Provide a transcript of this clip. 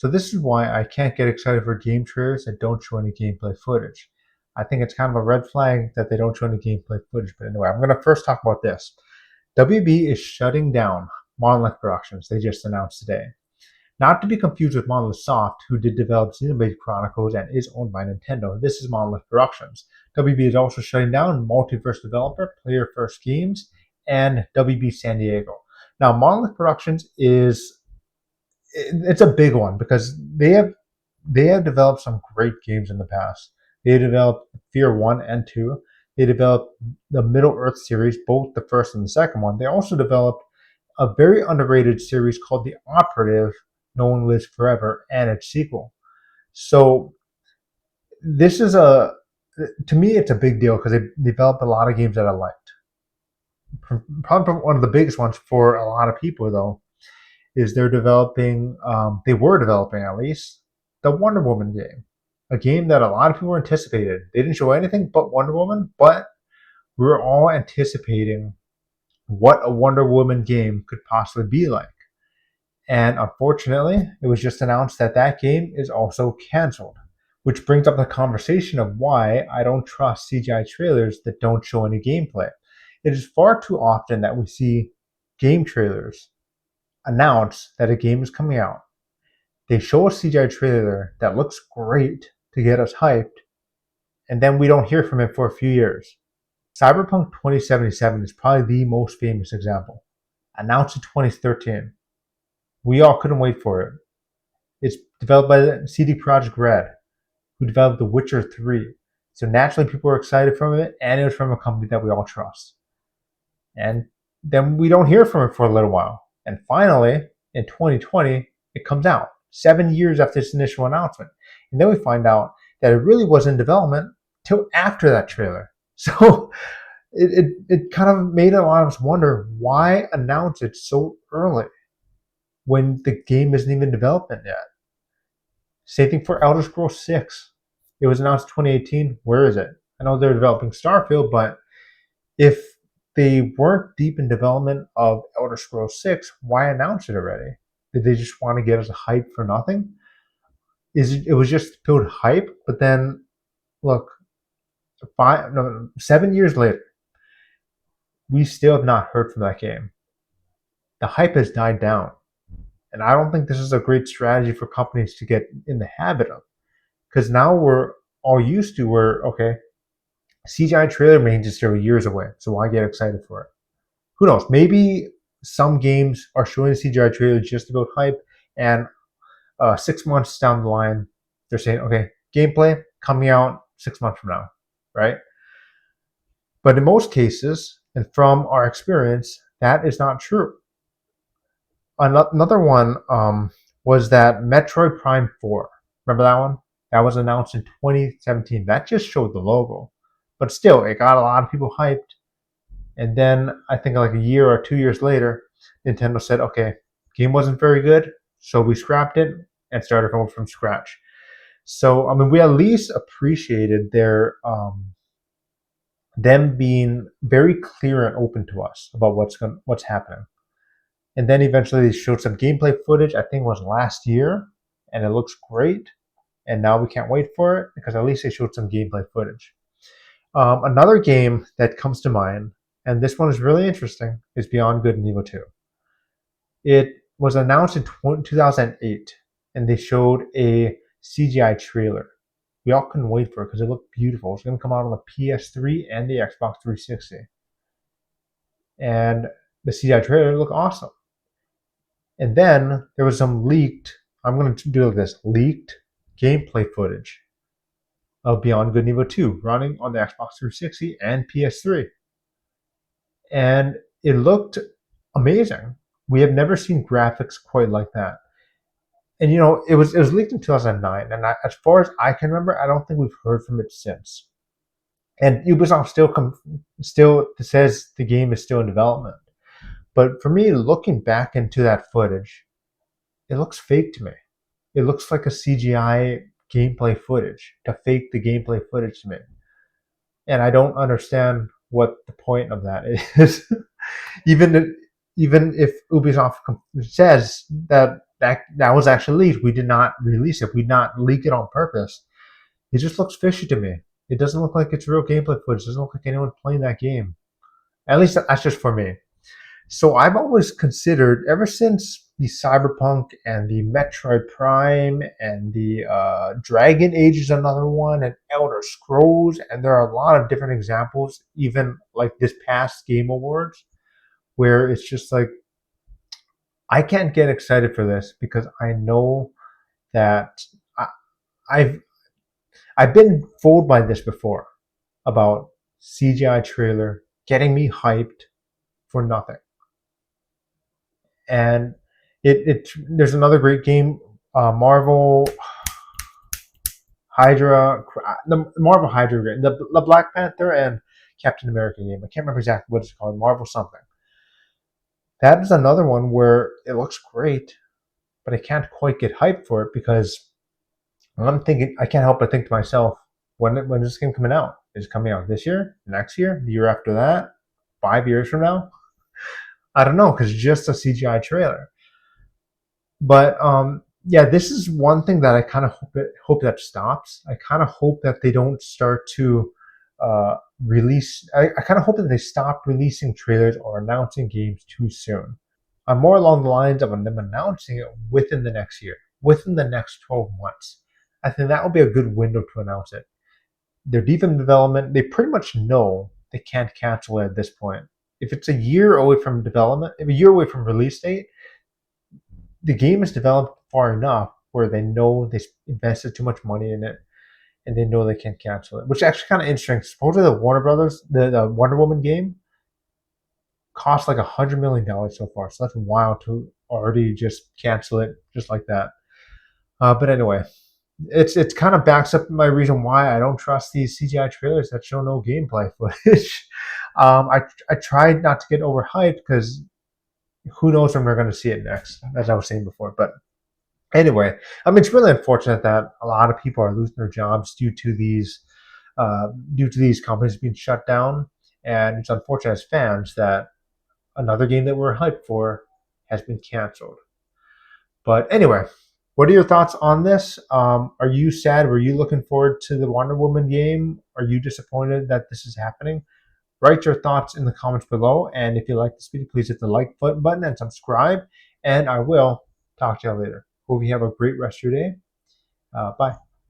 So this is why I can't get excited for game trailers that don't show any gameplay footage. I think it's kind of a red flag that they don't show any gameplay footage. But anyway, I'm going to first talk about this. WB is shutting down Monolith Productions. They just announced today. Not to be confused with Monolith Soft, who did develop Xenoblade Chronicles and is owned by Nintendo. This is Monolith Productions. WB is also shutting down Multiverse Developer, Player First Games, and WB San Diego. Now, Monolith Productions it's a big one because they have developed some great games in the past. They developed Fear 1 and 2. They developed the Middle Earth series, both the first and the second one. They also developed a very underrated series called The Operative, No One Lives Forever, and its sequel. So this is to me, it's a big deal because they developed a lot of games that I liked. Probably one of the biggest ones for a lot of people, though, is they were developing at least, the Wonder Woman game. A game that a lot of people anticipated. They didn't show anything but Wonder Woman, but we were all anticipating what a Wonder Woman game could possibly be like. And unfortunately, it was just announced that that game is also canceled, which brings up the conversation of why I don't trust CGI trailers that don't show any gameplay. It is far too often that we see game trailers announce that a game is coming out. They show a CGI trailer that looks great to get us hyped, and then we don't hear from it for a few years. Cyberpunk 2077 is probably the most famous example. Announced in 2013. We all couldn't wait for it. It's developed by CD Projekt Red, who developed The Witcher 3. So naturally people were excited from it, and it was from a company that we all trust. And then we don't hear from it for a little while. And finally, in 2020, it comes out, 7 years after its initial announcement. And then we find out that it really was in development till after that trailer. So it kind of made a lot of us wonder, why announce it so early when the game isn't even in development yet? Same thing for Elder Scrolls 6. It was announced 2018. Where is it? I know they're developing Starfield, but if they weren't deep in development of Elder Scrolls 6, why announce it already? Did they just want to get us hype for nothing? It was just filled hype, but then look, 7 years later, we still have not heard from that game. The hype has died down. And I don't think this is a great strategy for companies to get in the habit of. Because now we're all used to okay, CGI trailer range is still years away, so why get excited for it? Who knows? Maybe some games are showing a CGI trailer just about hype, and 6 months down the line, they're saying, okay, gameplay coming out 6 months from now, right? But in most cases, and from our experience, that is not true. Another one was that Metroid Prime 4. Remember that one? That was announced in 2017. That just showed the logo. But still, it got a lot of people hyped. And then I think like a year or 2 years later, Nintendo said, okay, game wasn't very good, so we scrapped it and started from scratch. So, I mean, we at least appreciated them being very clear and open to us about what's happening. And then eventually they showed some gameplay footage, I think it was last year, and it looks great. And now we can't wait for it because at least they showed some gameplay footage. Another game that comes to mind, and this one is really interesting, is Beyond Good and Evil 2. It was announced in 2008, and they showed a CGI trailer. We all couldn't wait for it because it looked beautiful. It's going to come out on the PS3 and the Xbox 360. And the CGI trailer looked awesome. And then there was some I'm going to do this, leaked gameplay footage of Beyond Good and Evil 2 running on the Xbox 360 and PS3. And it looked amazing. We have never seen graphics quite like that. And it was leaked in 2009, and as far as I can remember, I don't think we've heard from it since. And Ubisoft still says the game is still in development. But for me, looking back into that footage, it looks fake to me. It looks like a CGI gameplay footage to fake the gameplay footage to me. And I don't understand what the point of that is. Even if Ubisoft says that that was actually leaked. We did not release it. We did not leak it on purpose. It just looks fishy to me. It doesn't look like it's real gameplay footage. It doesn't look like anyone playing that game. At least that's just for me. So I've always considered, ever since the Cyberpunk and the Metroid Prime and the Dragon Age is another one, and Elder Scrolls, and there are a lot of different examples, even like this past Game Awards, where it's just like I can't get excited for this because I know that I, I've I've been fooled by this before about CGI trailer getting me hyped for nothing. And there's another great game, Marvel Hydra, the Marvel Hydra game, the Black Panther and Captain America game. I can't remember exactly what it's called, Marvel something. That is another one where it looks great, but I can't quite get hyped for it because I'm thinking I can't help but think to myself, when is this game coming out? Is it coming out this year, next year, the year after that, 5 years from now? I don't know because it's just a CGI trailer. But yeah, this is one thing that I kind of hope that stops. I kind of hope that they don't start to release. I kind of hope that they stop releasing trailers or announcing games too soon. I'm more along the lines of them announcing it within the next year, within the next 12 months. I think that will be a good window to announce it. They're deep in development. They pretty much know they can't cancel it at this point. If it's a year away from development, if a year away from release date, the game is developed far enough where they know they invested too much money in it and they know they can't cancel it, which is actually kind of interesting. Supposedly, the Warner Brothers, the Wonder Woman game, cost like $100 million so far. So that's wild to already just cancel it just like that. But anyway, it's kind of backs up my reason why I don't trust these CGI trailers that show no gameplay footage. I tried not to get overhyped because who knows when we're going to see it next, as I was saying before. But anyway, I mean, it's really unfortunate that a lot of people are losing their jobs due to these companies being shut down, and it's unfortunate as fans that another game that we're hyped for has been canceled. But anyway, what are your thoughts on this? Are you sad? Were you looking forward to the Wonder Woman game? Are you disappointed that this is happening? Write your thoughts in the comments below. And if you like this video, please hit the like button and subscribe. And I will talk to you later. Hope you have a great rest of your day. Bye.